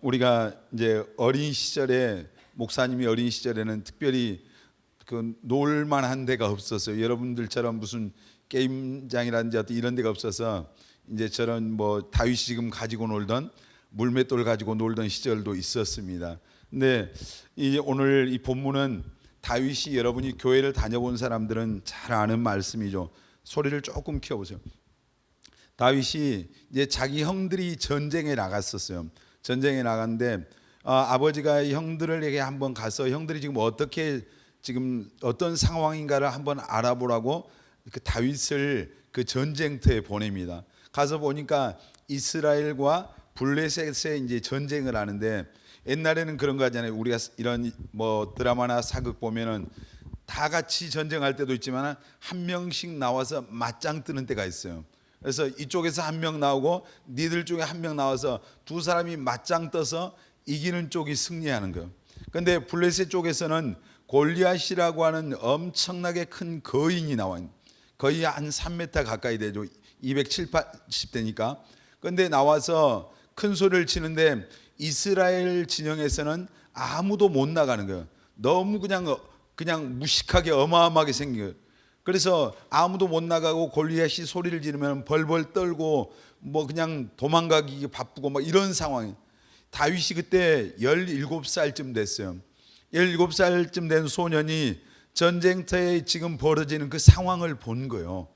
우리가 이제 어린 시절에 목사님이 어린 시절에는 특별히 그 놀만한 데가 없었어요. 여러분들처럼 무슨 게임장이라든지 어떤 이런 데가 없어서 이제 저런 뭐 다윗이 지금 가지고 놀던 물맷돌 가지고 놀던 시절도 있었습니다. 근데 이 오늘 이 본문은 다윗이, 여러분이 교회를 다녀본 사람들은 잘 아는 말씀이죠. 소리를 조금 키워보세요. 다윗이 이제 자기 형들이 전쟁에 나갔었어요. 전쟁에 나갔는데 아버지가 형들에게 한번 가서 형들이 지금 어떻게 지금 어떤 상황인가를 한번 알아보라고 그 다윗을 그 전쟁터에 보냅니다. 가서 보니까 이스라엘과 블레셋의 이제 전쟁을 하는데, 옛날에는 그런 거 하잖아요. 우리가 이런 뭐 드라마나 사극 보면은 다 같이 전쟁할 때도 있지만 한 명씩 나와서 맞짱 뜨는 때가 있어요. 그래서 이쪽에서 한 명 나오고 니들 중에 한 명 나와서 두 사람이 맞짱 떠서 이기는 쪽이 승리하는 거예요. 그런데 블레셋 쪽에서는 골리앗이라고 하는 엄청나게 큰 거인이 나와요. 거의 한 3m 가까이 되죠. 270, 80대니까. 그런데 나와서 큰 소리를 치는데 이스라엘 진영에서는 아무도 못 나가는 거예요. 너무 그냥 무식하게 어마어마하게 생긴 거예요. 그래서 아무도 못 나가고 골리앗이 소리를 지르면 벌벌 떨고 뭐 그냥 도망가기 바쁘고 뭐 이런 상황이에요. 다윗이 그때 17살쯤 됐어요. 17살쯤 된 소년이 전쟁터에 지금 벌어지는 그 상황을 본 거예요.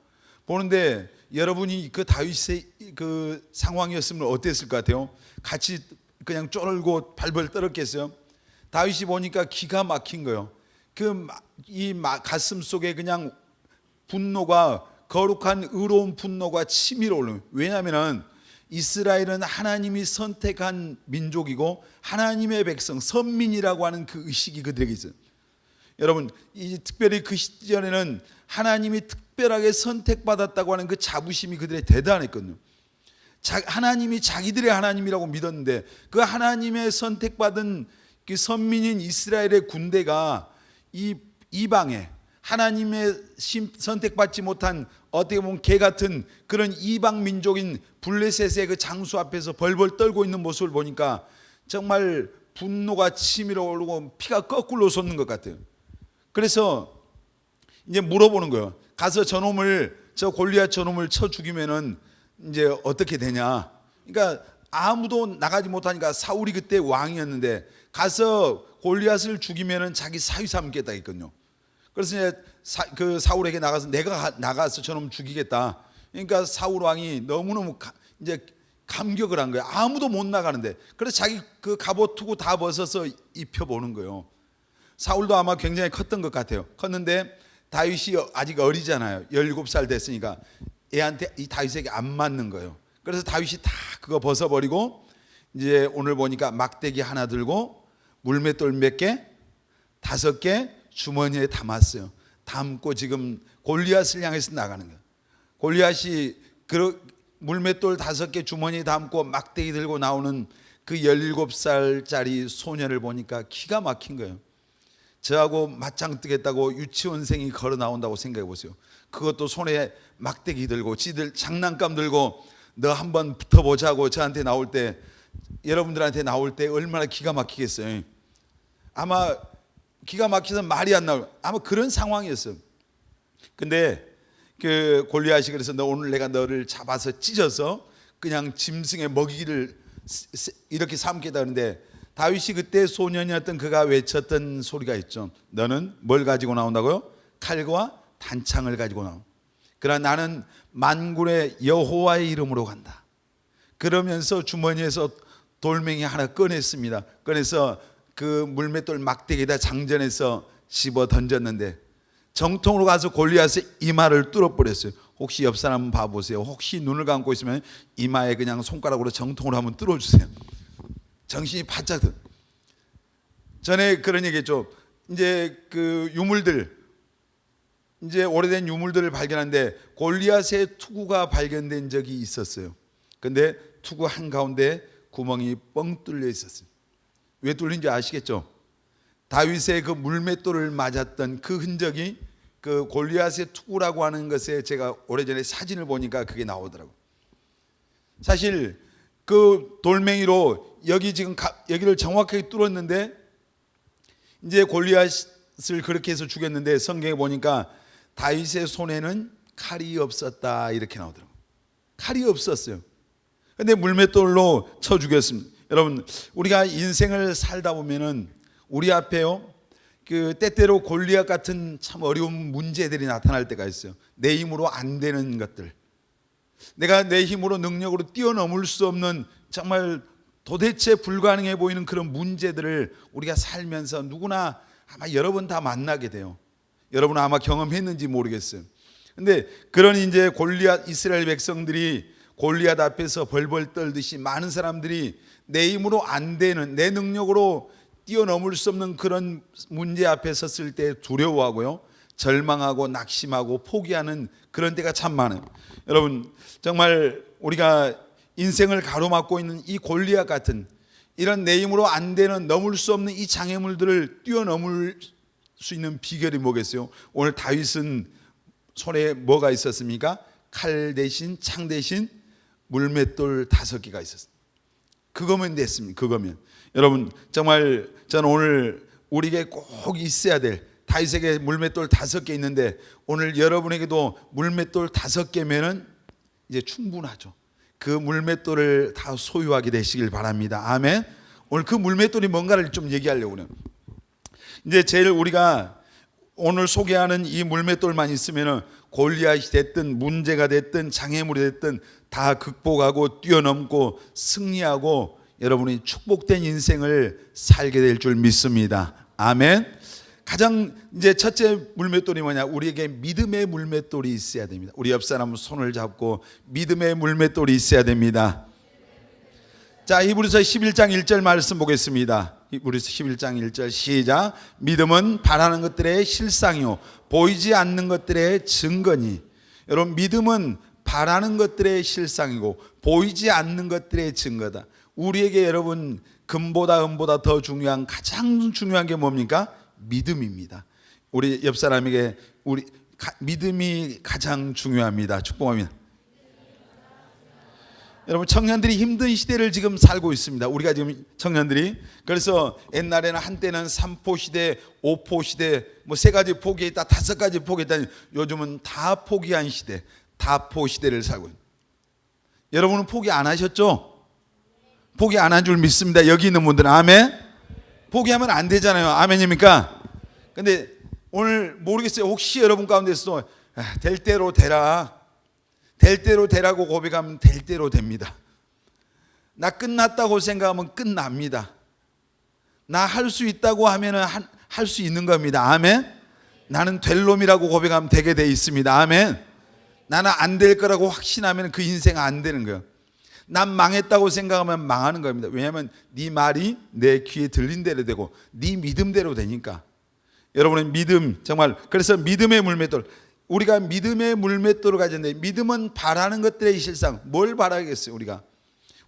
보는데 여러분이 그 다윗의 그 상황이었으면 어땠을 것 같아요? 같이 그냥 쫄고 발벌 떨었겠어요? 다윗이 보니까 기가 막힌 거예요. 이 가슴 속에 그냥 분노가, 거룩한 의로운 분노가 치밀어 오르는. 왜냐하면 이스라엘은 하나님이 선택한 민족이고 하나님의 백성, 선민이라고 하는 그 의식이 그들에게 있어요. 여러분, 특별히 그 시절에는 하나님이 특별하게 선택받았다고 하는 그 자부심이 그들의 대단했거든요. 하나님이 자기들의 하나님이라고 믿었는데 그 하나님의 선택받은 그 선민인 이스라엘의 군대가 이 이방에 하나님의 선택받지 못한 어떻게 보면 개 같은 그런 이방 민족인 블레셋의 그 장수 앞에서 벌벌 떨고 있는 모습을 보니까 정말 분노가 치밀어 오르고 피가 거꾸로 솟는 것 같아요. 그래서 이제 물어보는 거예요. 가서 저 골리앗 저놈을 쳐 죽이면은 이제 어떻게 되냐. 그러니까 아무도 나가지 못하니까 사울이 그때 왕이었는데 가서 골리앗을 죽이면은 자기 사위 삼겠다 했거든요. 그래서 이제 그 사울에게 나가서 내가 나가서 저놈 죽이겠다. 그러니까 사울 왕이 너무너무 이제 감격을 한 거예요. 아무도 못 나가는데. 그래서 자기 그 갑옷 투구 다 벗어서 입혀보는 거예요. 사울도 아마 굉장히 컸던 것 같아요. 컸는데 다윗이 아직 어리잖아요. 17살 됐으니까 애한테, 이 다윗에게 안 맞는 거예요. 그래서 다윗이 다 그거 벗어버리고 이제 오늘 보니까 막대기 하나 들고 물맷돌 몇 개? 5개 주머니에 담았어요. 담고 지금 골리앗을 향해서 나가는 거예요. 골리앗이 그 물맷돌 5개 주머니에 담고 막대기 들고 나오는 그 17살짜리 소년을 보니까 기가 막힌 거예요. 저하고 맞짱 뜨겠다고 유치원생이 걸어 나온다고 생각해 보세요. 그것도 손에 막대기 들고 지들 장난감 들고 너 한번 붙어보자고 저한테 나올 때, 여러분들한테 나올 때 얼마나 기가 막히겠어요. 아마 기가 막혀서 말이 안 나올, 아마 그런 상황이었어요. 근데 그 골리앗이 그래서 너 오늘 내가 너를 잡아서 찢어서 그냥 짐승의 먹이를 이렇게 삼겠다 하는데, 다윗이 그때 소년이었던 그가 외쳤던 소리가 있죠. 너는 뭘 가지고 나온다고요? 칼과 단창을 가지고 나온. 그러나 나는 만군의 여호와의 이름으로 간다. 그러면서 주머니에서 돌멩이 하나 꺼냈습니다. 꺼내서 그 물맷돌 막대기에다 장전해서 집어 던졌는데 정통으로 가서 골리앗의 이마를 뚫어버렸어요. 혹시 옆 사람 한번 봐보세요. 혹시 눈을 감고 있으면 이마에 그냥 손가락으로 정통으로 한번 뚫어주세요. 정신이 바짝 들. 전에 그런 얘기했죠. 이제 그 유물들, 이제 오래된 유물들을 발견하는데 골리앗의 투구가 발견된 적이 있었어요. 근데 투구 한가운데 구멍이 뻥 뚫려 있었어요. 왜 뚫린지 아시겠죠? 다윗의 그 물맷돌을 맞았던 그 흔적이 그 골리앗의 투구라고 하는 것에 제가 오래전에 사진을 보니까 그게 나오더라고요. 사실 그 돌멩이로 여기 지금 여기를 정확하게 뚫었는데 이제 골리앗을 그렇게 해서 죽였는데 성경에 보니까 다윗의 손에는 칼이 없었다 이렇게 나오더라고요. 칼이 없었어요. 근데 물맷돌로 쳐 죽였습니다. 여러분, 우리가 인생을 살다 보면은 우리 앞에요, 그 때때로 골리앗 같은 참 어려운 문제들이 나타날 때가 있어요. 내 힘으로 안 되는 것들, 내가 내 힘으로 능력으로 뛰어넘을 수 없는 정말 도대체 불가능해 보이는 그런 문제들을 우리가 살면서 누구나 아마 여러 번 다 만나게 돼요. 여러분은 아마 경험했는지 모르겠어요. 근데 그런 이제 골리앗, 이스라엘 백성들이 골리앗 앞에서 벌벌 떨듯이 많은 사람들이 내 힘으로 안 되는, 내 능력으로 뛰어넘을 수 없는 그런 문제 앞에 섰을 때 두려워하고요, 절망하고 낙심하고 포기하는 그런 때가 참 많아요. 여러분, 정말 우리가 인생을 가로막고 있는 이 골리앗 같은 이런 내 힘으로 안 되는, 넘을 수 없는 이 장애물들을 뛰어넘을 수 있는 비결이 뭐겠어요? 오늘 다윗은 손에 뭐가 있었습니까? 칼 대신, 창 대신 물맷돌 5개가 있었어요. 그거면 됐습니다. 그거면. 여러분, 정말 저는 오늘 우리에게 꼭 있어야 될, 다윗에게 물맷돌 5개 있는데 오늘 여러분에게도 물맷돌 5개면은 이제 충분하죠. 그 물맷돌을 다 소유하게 되시길 바랍니다. 아멘. 오늘 그 물맷돌이 뭔가를 좀 얘기하려고 그래요. 이제 제일 우리가 오늘 소개하는 이 물맷돌만 있으면은 골리앗이 됐든 문제가 됐든 장애물이 됐든 다 극복하고 뛰어넘고 승리하고 여러분이 축복된 인생을 살게 될 줄 믿습니다. 아멘. 가장 이제 첫째 물맷돌이 뭐냐? 우리에게 믿음의 물맷돌이 있어야 됩니다. 우리 옆 사람 손을 잡고 믿음의 물맷돌이 있어야 됩니다. 자, 히브리서 11장 1절 말씀 보겠습니다. 히브리서 11장 1절 시작. 믿음은 바라는 것들의 실상이요 보이지 않는 것들의 증거니. 여러분, 믿음은 바라는 것들의 실상이고 보이지 않는 것들의 증거다. 우리에게 여러분, 금보다 은보다 더 중요한, 가장 중요한 게 뭡니까? 믿음입니다. 우리 옆 사람에게 믿음이 가장 중요합니다. 축복합니다. 여러분, 청년들이 힘든 시대를 지금 살고 있습니다. 우리가 지금 청년들이, 그래서 옛날에는 한때는 3포 시대, 5포 시대, 뭐 3가지 포기 있다, 5가지 포기 있다. 요즘은 다 포기한 시대, 다포 시대를 살고 있습니다. 여러분은 포기 안 하셨죠? 포기 안 한 줄 믿습니다. 여기 있는 분들은 아멘. 포기하면 안 되잖아요. 아멘입니까? 근데 오늘 모르겠어요. 혹시 여러분 가운데서 될 대로 되라, 될 대로 되라고 고백하면 될 대로 됩니다. 나 끝났다고 생각하면 끝납니다. 나 할 수 있다고 하면 할 수 있는 겁니다. 아멘. 나는 될 놈이라고 고백하면 되게 돼 있습니다. 아멘. 나는 안 될 거라고 확신하면 그 인생 안 되는 거예요. 난 망했다고 생각하면 망하는 겁니다. 왜냐하면 네 말이 내 귀에 들린 대로 되고 네 믿음대로 되니까. 여러분의 믿음, 정말, 그래서 믿음의 물맷돌, 우리가 믿음의 물맷돌을 가졌는데, 믿음은 바라는 것들의 실상. 뭘 바라겠어요?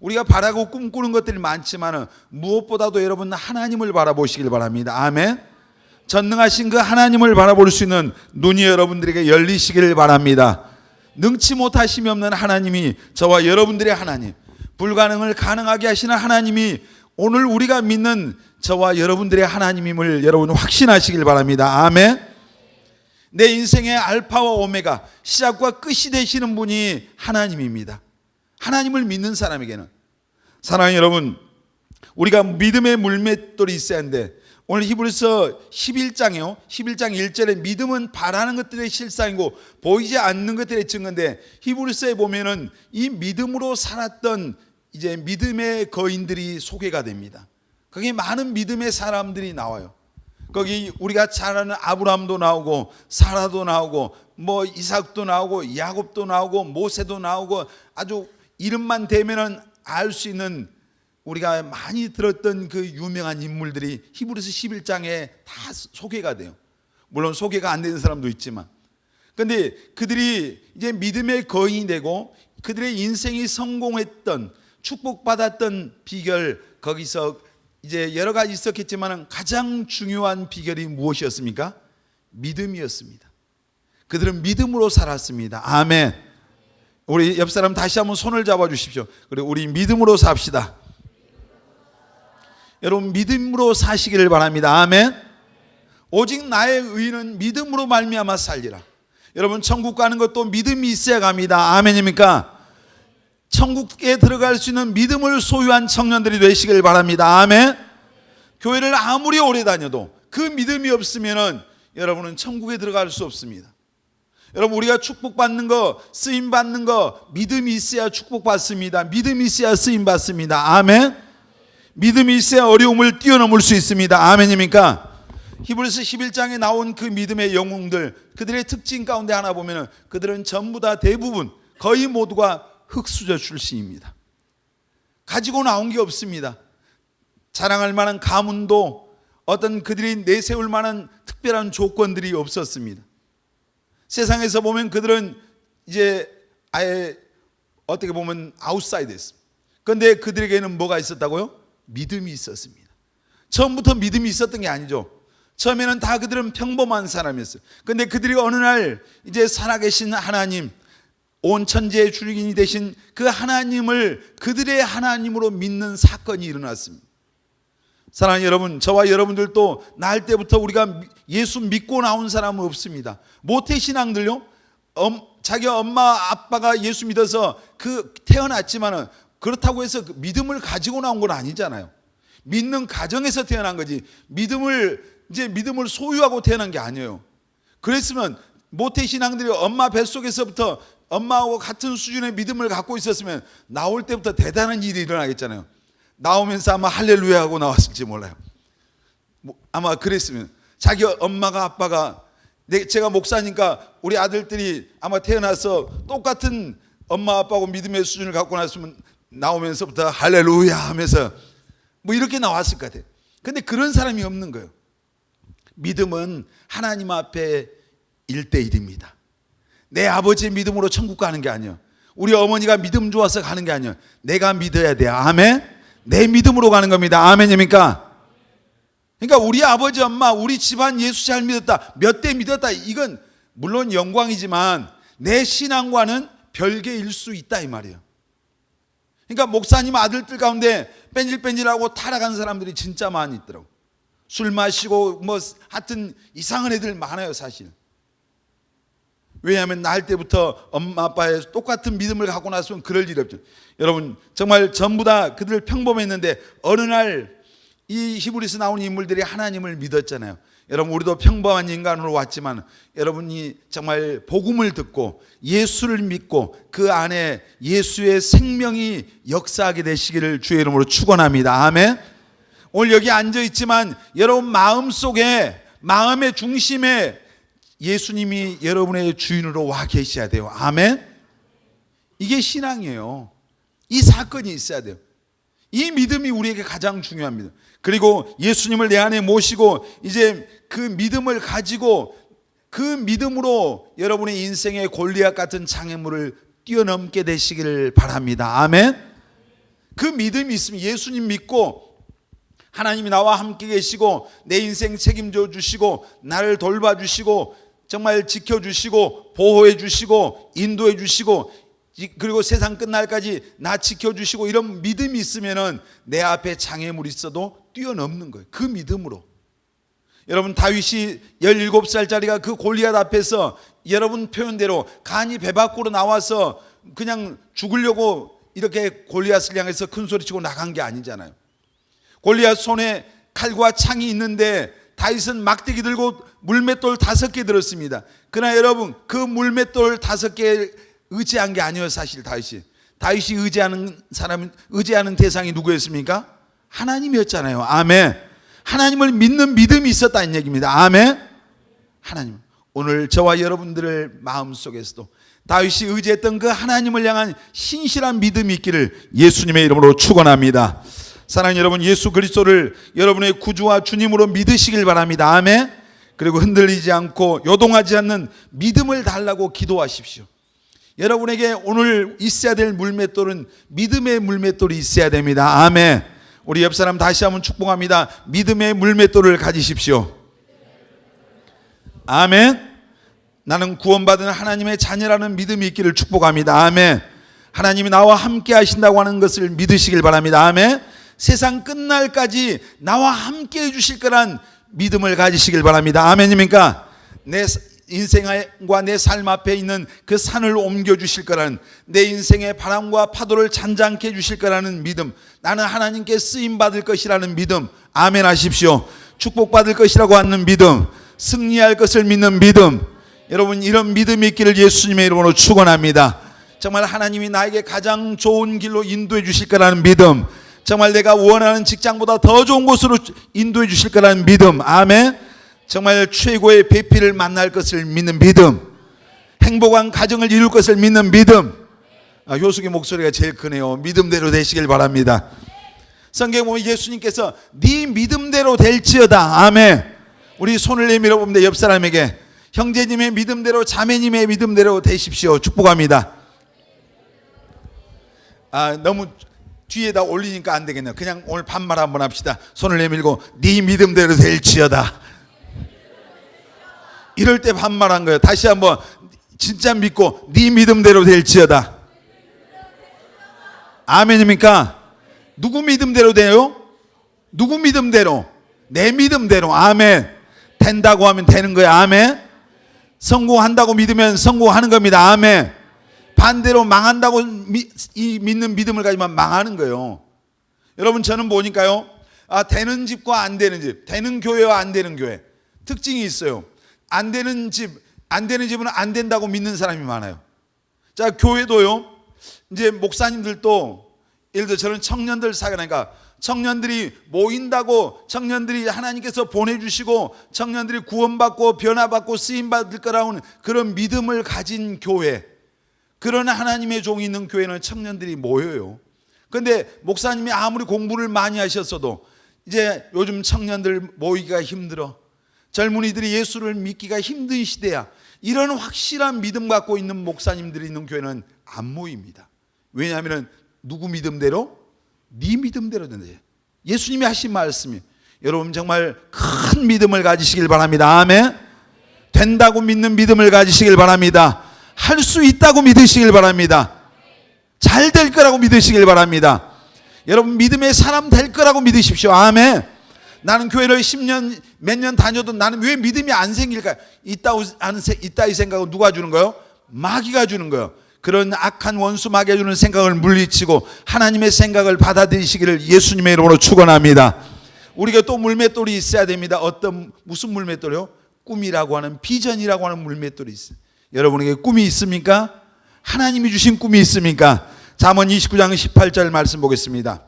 우리가 바라고 꿈꾸는 것들이 많지만 무엇보다도 여러분 하나님을 바라보시길 바랍니다. 아멘. 전능하신 그 하나님을 바라볼 수 있는 눈이 여러분들에게 열리시기를 바랍니다. 능치 못하심이 없는 하나님이 저와 여러분들의 하나님, 불가능을 가능하게 하시는 하나님이 오늘 우리가 믿는 저와 여러분들의 하나님임을 여러분 확신하시길 바랍니다. 아멘. 내 인생의 알파와 오메가, 시작과 끝이 되시는 분이 하나님입니다. 하나님을 믿는 사람에게는. 사랑하는 여러분, 우리가 믿음의 물맷돌이 있어야 하는데, 오늘 히브리서 11장이요 11장 1절에 믿음은 바라는 것들의 실상이고 보이지 않는 것들의 증거인데, 히브리서에 보면은 이 믿음으로 살았던 이제 믿음의 거인들이 소개가 됩니다. 거기 많은 믿음의 사람들이 나와요. 거기 우리가 잘 아는 아브라함도 나오고 사라도 나오고 뭐 이삭도 나오고 야곱도 나오고 모세도 나오고, 아주 이름만 대면은 알 수 있는, 우리가 많이 들었던 그 유명한 인물들이 히브리서 11장에 다 소개가 돼요. 물론 소개가 안 되는 사람도 있지만, 그런데 그들이 이제 믿음의 거인이 되고 그들의 인생이 성공했던, 축복받았던 비결, 거기서 이제 여러 가지 있었겠지만 가장 중요한 비결이 무엇이었습니까? 믿음이었습니다. 그들은 믿음으로 살았습니다. 아멘. 우리 옆 사람 다시 한번 손을 잡아 주십시오. 그리고 우리 믿음으로 삽시다. 여러분 믿음으로 사시기를 바랍니다. 아멘. 오직 나의 의는 믿음으로 말미암아 살리라. 여러분 천국 가는 것도 믿음이 있어야 갑니다. 아멘입니까? 천국에 들어갈 수 있는 믿음을 소유한 청년들이 되시길 바랍니다. 아멘. 교회를 아무리 오래 다녀도 그 믿음이 없으면 여러분은 천국에 들어갈 수 없습니다. 여러분 우리가 축복받는 거, 쓰임받는 거 믿음이 있어야 축복받습니다. 믿음이 있어야 쓰임받습니다. 아멘. 믿음이 있어야 어려움을 뛰어넘을 수 있습니다. 아멘입니까? 히브리서 11장에 나온 그 믿음의 영웅들, 그들의 특징 가운데 하나 보면 그들은 전부 다 대부분 거의 모두가 흙수저 출신입니다. 가지고 나온 게 없습니다. 자랑할 만한 가문도 어떤 그들이 내세울 만한 특별한 조건들이 없었습니다. 세상에서 보면 그들은 이제 아예 어떻게 보면 아웃사이더였습니다. 그런데 그들에게는 뭐가 있었다고요? 믿음이 있었습니다. 처음부터 믿음이 있었던 게 아니죠. 처음에는 다 그들은 평범한 사람이었어요. 그런데 그들이 어느 날 이제 살아계신 하나님, 온 천지의 주인이 되신 그 하나님을 그들의 하나님으로 믿는 사건이 일어났습니다. 사랑하는 여러분, 저와 여러분들도 날 때부터 우리가 예수 믿고 나온 사람은 없습니다. 모태신앙들요, 자기 엄마 아빠가 예수 믿어서 태어났지만은 그렇다고 해서 그 믿음을 가지고 나온 건 아니잖아요. 믿는 가정에서 태어난 거지 믿음을 소유하고 태어난 게 아니에요. 그랬으면 모태신앙들이 엄마 뱃속에서부터 엄마하고 같은 수준의 믿음을 갖고 있었으면 나올 때부터 대단한 일이 일어나겠잖아요. 나오면서 아마 할렐루야 하고 나왔을지 몰라요. 아마 그랬으면 자기 엄마가 아빠가 제가 목사니까 우리 아들들이 아마 태어나서 똑같은 엄마 아빠하고 믿음의 수준을 갖고 나왔으면 나오면서부터 할렐루야 하면서 뭐 이렇게 나왔을 것 같아요. 근데 그런 사람이 없는 거예요. 믿음은 하나님 앞에 1대1입니다. 내 아버지의 믿음으로 천국 가는 게 아니에요. 우리 어머니가 믿음 좋아서 가는 게 아니에요. 내가 믿어야 돼요. 아멘. 내 믿음으로 가는 겁니다. 아멘입니까? 그러니까 우리 아버지 엄마 우리 집안 예수 잘 믿었다, 몇 대 믿었다, 이건 물론 영광이지만 내 신앙과는 별개일 수 있다 이 말이에요. 그러니까 목사님 아들들 가운데 뺀질뺀질하고 타락한 사람들이 진짜 많이 있더라고. 술 마시고 뭐 하여튼 이상한 애들 많아요 사실. 왜냐하면 날 때부터 엄마 아빠의 똑같은 믿음을 갖고 나서는 그럴 일이 없죠. 여러분 정말 전부 다 그들 평범했는데 어느 날 이 히브리서 나온 인물들이 하나님을 믿었잖아요. 여러분 우리도 평범한 인간으로 왔지만 여러분이 정말 복음을 듣고 예수를 믿고 그 안에 예수의 생명이 역사하게 되시기를 주의 이름으로 축원합니다. 아멘. 오늘 여기 앉아 있지만 여러분 마음속에, 마음의 중심에 예수님이 여러분의 주인으로 와 계셔야 돼요. 아멘. 이게 신앙이에요. 이 사건이 있어야 돼요. 이 믿음이 우리에게 가장 중요합니다. 그리고 예수님을 내 안에 모시고 이제 그 믿음을 가지고 그 믿음으로 여러분의 인생의 골리앗 같은 장애물을 뛰어넘게 되시기를 바랍니다. 아멘. 그 믿음이 있으면 예수님 믿고 하나님이 나와 함께 계시고 내 인생 책임져 주시고 나를 돌봐주시고 정말 지켜주시고 보호해주시고 인도해주시고 그리고 세상 끝날까지 나 지켜주시고 이런 믿음이 있으면 내 앞에 장애물이 있어도 뛰어넘는 거예요. 그 믿음으로. 여러분 다윗이 17살짜리가 그 골리앗 앞에서 여러분 표현대로 간이 배 밖으로 나와서 그냥 죽으려고 이렇게 골리앗을 향해서 큰 소리치고 나간 게 아니잖아요. 골리앗 손에 칼과 창이 있는데 다윗은 막대기 들고 물맷돌 5개 들었습니다. 그러나 여러분 그 물맷돌 5개 의지한 게 아니에요. 사실 다윗이 의지하는 대상이 누구였습니까? 하나님이었잖아요. 아멘. 하나님을 믿는 믿음이 있었다는 얘기입니다. 아멘. 하나님, 오늘 저와 여러분들의 마음속에서도 다윗이 의지했던 그 하나님을 향한 신실한 믿음이 있기를 예수님의 이름으로 축원합니다. 사랑하는 여러분, 예수 그리스도를 여러분의 구주와 주님으로 믿으시길 바랍니다. 아멘. 그리고 흔들리지 않고 요동하지 않는 믿음을 달라고 기도하십시오. 여러분에게 오늘 있어야 될 물맷돌은 믿음의 물맷돌이 있어야 됩니다. 아멘. 우리 옆 사람 다시 한번 축복합니다. 믿음의 물맷돌을 가지십시오. 아멘. 나는 구원받은 하나님의 자녀라는 믿음이 있기를 축복합니다. 아멘. 하나님이 나와 함께 하신다고 하는 것을 믿으시길 바랍니다. 아멘. 세상 끝날까지 나와 함께 해주실 거란 믿음을 가지시길 바랍니다. 아멘입니까? 내 인생과 내 삶 앞에 있는 그 산을 옮겨주실 거라는, 내 인생의 바람과 파도를 잔잔케 해주실 거라는 믿음, 나는 하나님께 쓰임받을 것이라는 믿음, 아멘 하십시오. 축복받을 것이라고 하는 믿음, 승리할 것을 믿는 믿음, 여러분 이런 믿음이 있기를 예수님의 이름으로 축원합니다. 정말 하나님이 나에게 가장 좋은 길로 인도해 주실 거라는 믿음, 정말 내가 원하는 직장보다 더 좋은 곳으로 인도해 주실 거라는 믿음, 아멘. 정말 최고의 배필을 만날 것을 믿는 믿음, 행복한 가정을 이룰 것을 믿는 믿음. 효숙의 목소리가 제일 크네요. 믿음대로 되시길 바랍니다. 성경에 보면 예수님께서 네 믿음대로 될지어다, 아멘. 우리 손을 내밀어 봅니다. 옆 사람에게 형제님의 믿음대로, 자매님의 믿음대로 되십시오. 축복합니다. 너무 뒤에다 올리니까 안 되겠네요. 그냥 오늘 반말 한번 합시다. 손을 내밀고 네 믿음대로 될지어다. 이럴 때 반말한 거예요. 다시 한번 진짜 믿고 네 믿음대로 될지어다. 아멘입니까? 누구 믿음대로 돼요? 누구 믿음대로? 내 믿음대로. 아멘. 된다고 하면 되는 거예요. 아멘. 성공한다고 믿으면 성공하는 겁니다. 아멘. 반대로 망한다고 믿는 믿음을 가지면 망하는 거예요. 여러분 저는 보니까요, 되는 집과 안 되는 집, 되는 교회와 안 되는 교회 특징이 있어요. 안 되는 집은 안 된다고 믿는 사람이 많아요. 자, 교회도요, 이제 목사님들도 예를 들어 저는 청년들 사역하니까 청년들이 모인다고, 청년들이 하나님께서 보내주시고 청년들이 구원받고 변화받고 쓰임받을 거라는 그런 믿음을 가진 교회, 그런 하나님의 종이 있는 교회는 청년들이 모여요. 그런데 목사님이 아무리 공부를 많이 하셨어도 이제 요즘 청년들 모이기가 힘들어, 젊은이들이 예수를 믿기가 힘든 시대야, 이런 확실한 믿음 갖고 있는 목사님들이 있는 교회는 안 모입니다. 왜냐하면 누구 믿음대로? 네 믿음대로 된다. 예수님이 하신 말씀이, 여러분 정말 큰 믿음을 가지시길 바랍니다. 아멘. 된다고 믿는 믿음을 가지시길 바랍니다. 할 수 있다고 믿으시길 바랍니다. 잘 될 거라고 믿으시길 바랍니다. 여러분 믿음의 사람 될 거라고 믿으십시오. 아멘. 나는 교회를 10년 몇 년 다녀도 나는 왜 믿음이 안 생길까? 있다 이 생각은 누가 주는 거예요? 마귀가 주는 거예요. 그런 악한 원수 마귀가 주는 생각을 물리치고 하나님의 생각을 받아들이시기를 예수님의 이름으로 축원합니다. 우리가 또 물맷돌이 있어야 됩니다. 무슨 물맷돌이요? 꿈이라고 하는, 비전이라고 하는 물맷돌이 있어요. 여러분에게 꿈이 있습니까? 하나님이 주신 꿈이 있습니까? 잠언 29장 18절 말씀 보겠습니다.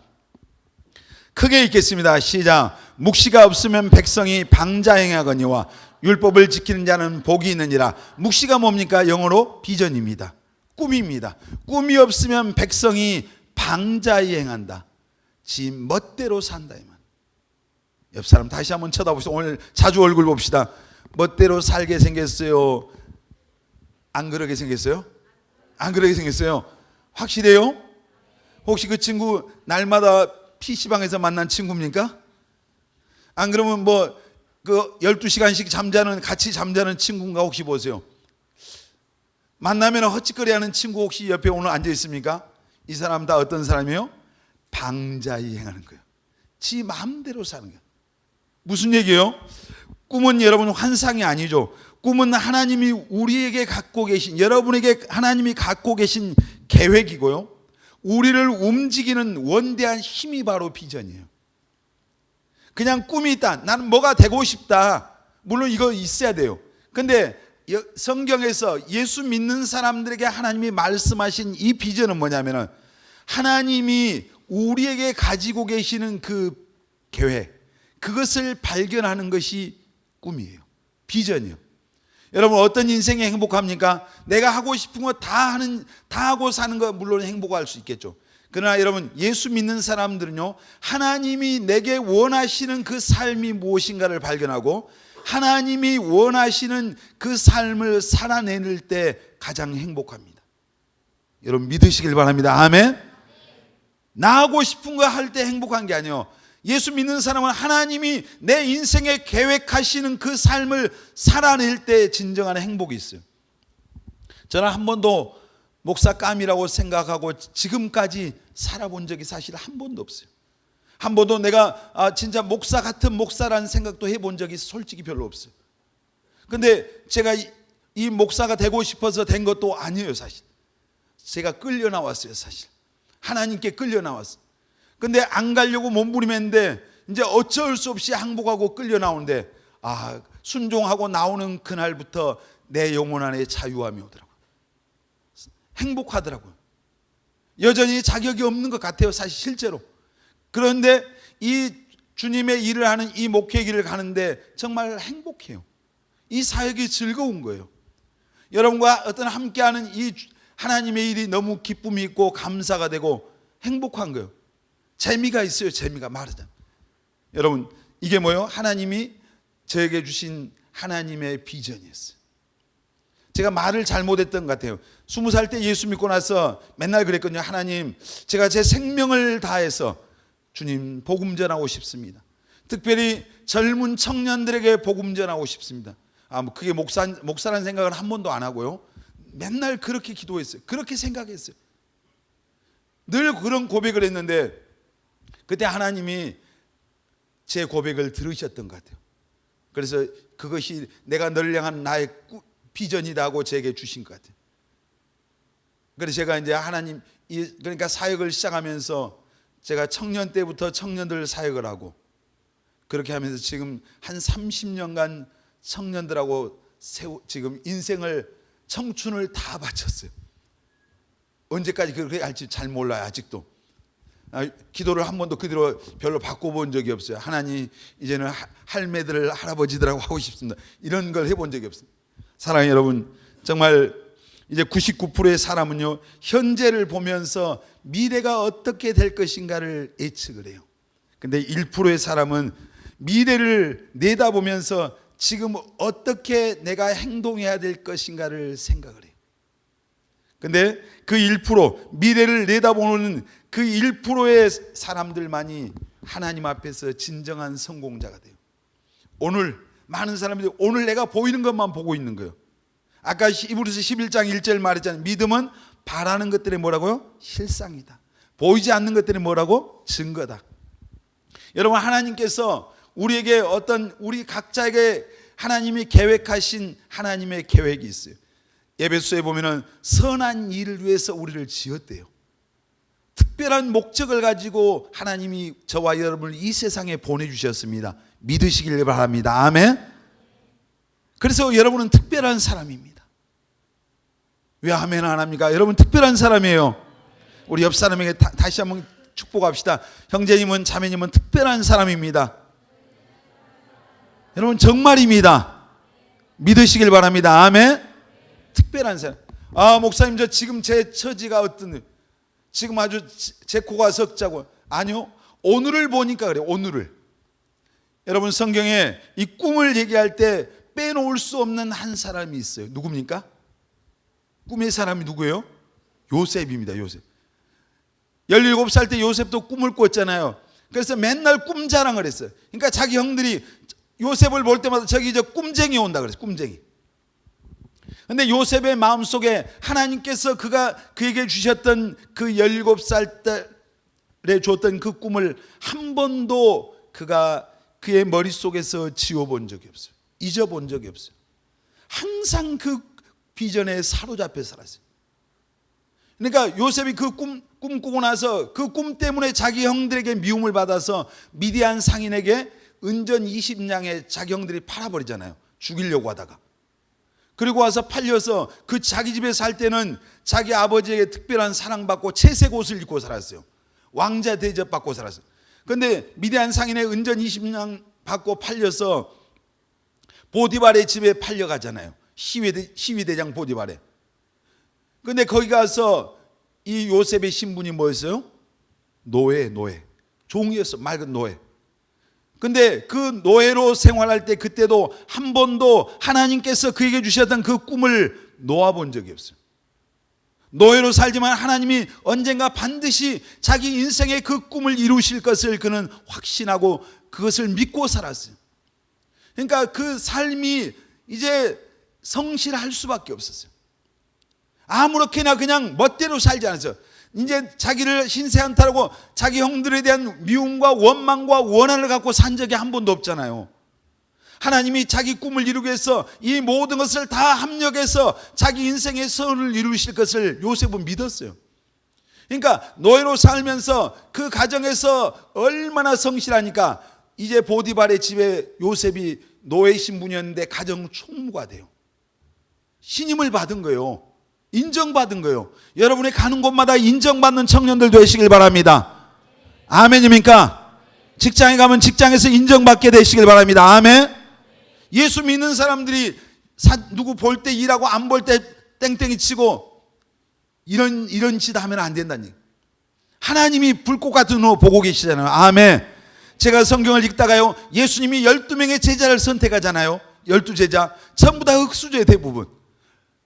크게 읽겠습니다. 시작. 묵시가 없으면 백성이 방자행하거니와 율법을 지키는 자는 복이 있느니라. 묵시가 뭡니까? 영어로 비전입니다. 꿈입니다. 꿈이 없으면 백성이 방자행한다. 지 멋대로 산다. 옆 사람 다시 한번 쳐다보시죠. 오늘 자주 얼굴 봅시다. 멋대로 살게 생겼어요? 안 그러게 생겼어요? 안 그러게 생겼어요? 확실해요? 혹시 그 친구 날마다 PC방에서 만난 친구입니까? 안 그러면 그 12시간씩 같이 잠자는 친구인가 혹시 보세요. 만나면 헛짓거리하는 친구 혹시 옆에 오늘 앉아 있습니까? 이 사람 다 어떤 사람이에요? 방자히 행하는 거예요. 지 마음대로 사는 거예요. 무슨 얘기예요? 꿈은 여러분 환상이 아니죠. 꿈은 하나님이 우리에게 갖고 계신, 여러분에게 하나님이 갖고 계신 계획이고요, 우리를 움직이는 원대한 힘이 바로 비전이에요. 그냥 꿈이 있다, 나는 뭐가 되고 싶다, 물론 이거 있어야 돼요. 근데 성경에서 예수 믿는 사람들에게 하나님이 말씀하신 이 비전은 뭐냐면은 하나님이 우리에게 가지고 계시는 그 계획, 그것을 발견하는 것이 꿈이에요. 비전이에요. 여러분 어떤 인생이 행복합니까? 내가 하고 싶은 거 다 하고 사는 거 물론 행복할 수 있겠죠. 그러나 여러분 예수 믿는 사람들은요, 하나님이 내게 원하시는 그 삶이 무엇인가를 발견하고 하나님이 원하시는 그 삶을 살아내는 때 가장 행복합니다. 여러분 믿으시길 바랍니다. 아멘. 나 하고 싶은 거 할 때 행복한 게 아니에요. 예수 믿는 사람은 하나님이 내 인생에 계획하시는 그 삶을 살아낼 때 진정한 행복이 있어요. 저는 한 번도 목사감이라고 생각하고 지금까지 살아본 적이 사실 한 번도 없어요. 한 번도 내가 진짜 목사 같은 목사라는 생각도 해본 적이 솔직히 별로 없어요. 근데 제가 이 목사가 되고 싶어서 된 것도 아니에요. 사실 제가 끌려 나왔어요. 사실 하나님께 끌려 나왔어요. 근데 안 가려고 몸부림했는데 이제 어쩔 수 없이 항복하고 끌려 나오는데 순종하고 나오는 그날부터 내 영혼 안에 자유함이 오더라고요. 행복하더라고요. 여전히 자격이 없는 것 같아요. 사실 실제로. 그런데 이 주님의 일을 하는 이 목회 길을 가는데 정말 행복해요. 이 사역이 즐거운 거예요. 여러분과 어떤 함께하는 이 하나님의 일이 너무 기쁨이 있고 감사가 되고 행복한 거예요. 재미가 있어요. 재미가 말하자면. 여러분 이게 뭐예요? 하나님이 저에게 주신 하나님의 비전이었어요. 제가 말을 잘못했던 것 같아요. 20살 때 예수 믿고 나서 맨날 그랬거든요. 하나님, 제가 제 생명을 다해서 주님 복음 전하고 싶습니다. 특별히 젊은 청년들에게 복음 전하고 싶습니다. 그게 목사라는 생각을 한 번도 안 하고요. 맨날 그렇게 기도했어요. 그렇게 생각했어요. 늘 그런 고백을 했는데 그때 하나님이 제 고백을 들으셨던 것 같아요. 그래서 그것이 내가 너를 향한 나의 비전이다 하고 제게 주신 것 같아요. 그래서 제가 이제 하나님 그러니까 사역을 시작하면서 제가 청년 때부터 청년들 사역을 하고 그렇게 하면서 지금 한 30년간 청년들하고 지금 인생을 청춘을 다 바쳤어요. 언제까지 그렇게 할지 잘 몰라요. 아직도 기도를 한 번도 그대로 별로 바꿔본 적이 없어요. 하나님 이제는 할매들 할아버지들하고 하고 싶습니다. 이런 걸 해본 적이 없어요. 사랑하는 여러분, 정말 이제 99%의 사람은요 현재를 보면서 미래가 어떻게 될 것인가를 예측을 해요. 근데 1%의 사람은 미래를 내다보면서 지금 어떻게 내가 행동해야 될 것인가를 생각을 해요. 근데 그 1% 미래를 내다보는 그 1%의 사람들만이 하나님 앞에서 진정한 성공자가 돼요. 오늘 많은 사람들이 오늘 내가 보이는 것만 보고 있는 거예요. 아까 히브리서 11장 1절 말했잖아요. 믿음은 바라는 것들이 뭐라고요? 실상이다. 보이지 않는 것들이 뭐라고? 증거다. 여러분 하나님께서 우리에게 우리 각자에게 하나님이 계획하신 하나님의 계획이 있어요. 에베소에 보면은 선한 일을 위해서 우리를 지었대요. 특별한 목적을 가지고 하나님이 저와 여러분을 이 세상에 보내주셨습니다. 믿으시길 바랍니다. 아멘. 그래서 여러분은 특별한 사람입니다. 왜 아멘 안 합니까? 여러분 특별한 사람이에요. 우리 옆 사람에게 다시 한번 축복합시다. 형제님은 자매님은 특별한 사람입니다. 여러분 정말입니다. 믿으시길 바랍니다. 아멘. 특별한 사람. 목사님 저 지금 제 처지가 어떤 지금 아주 제 코가 석자고. 아니요, 오늘을 보니까 그래요. 오늘을. 여러분 성경에 이 꿈을 얘기할 때 빼놓을 수 없는 한 사람이 있어요. 누굽니까? 꿈의 사람이 누구예요? 요셉입니다. 요셉. 17살 때 요셉도 꿈을 꿨잖아요. 그래서 맨날 꿈 자랑을 했어요. 그러니까 자기 형들이 요셉을 볼 때마다 저기 저 꿈쟁이 온다 그랬어요. 꿈쟁이. 근데 요셉의 마음속에 하나님께서 그에게 주셨던 그 17살 때 줬던 그 꿈을 한 번도 그의 머릿속에서 지워본 적이 없어요. 잊어본 적이 없어요. 항상 그 비전에 사로잡혀 살았어요. 그러니까 요셉이 그 꿈 꾸고 나서 그 꿈 때문에 자기 형들에게 미움을 받아서 미디안 상인에게 은전 20냥에 자기 형들이 팔아버리잖아요. 죽이려고 하다가. 그리고 와서 팔려서 그 자기 집에 살 때는 자기 아버지에게 특별한 사랑받고 채색 옷을 입고 살았어요. 왕자 대접받고 살았어요. 그런데 미디안 상인의 은전 20냥 받고 팔려서 보디발의 집에 팔려가잖아요. 시위대장 보디발에. 그런데 거기 가서 이 요셉의 신분이 뭐였어요? 노예. 종이었어. 맑은 노예. 근데 그 노예로 생활할 때 그때도 한 번도 하나님께서 그에게 주셨던 그 꿈을 놓아본 적이 없어요. 노예로 살지만 하나님이 언젠가 반드시 자기 인생의 그 꿈을 이루실 것을 그는 확신하고 그것을 믿고 살았어요. 그러니까 그 삶이 이제 성실할 수밖에 없었어요. 아무렇게나 그냥 멋대로 살지 않았어요. 이제 자기를 신세한타라고 자기 형들에 대한 미움과 원망과 원한을 갖고 산 적이 한 번도 없잖아요. 하나님이 자기 꿈을 이루기 위해서 이 모든 것을 다 합력해서 자기 인생의 선을 이루실 것을 요셉은 믿었어요. 그러니까 노예로 살면서 그 가정에서 얼마나 성실하니까 이제 보디발의 집에 요셉이 노예 신분이었는데 가정 총무가 돼요. 신임을 받은 거예요. 인정받은 거예요. 여러분이 가는 곳마다 인정받는 청년들 되시길 바랍니다. 아멘입니까? 직장에 가면 직장에서 인정받게 되시길 바랍니다. 아멘. 예수 믿는 사람들이 누구 볼 때 일하고 안 볼 때 땡땡이 치고 이런 짓 하면 안 된다니. 하나님이 불꽃 같은 눈으로 보고 계시잖아요. 아멘. 제가 성경을 읽다가요, 예수님이 12명의 제자를 선택하잖아요. 12제자 전부 다 흙수저의 대부분.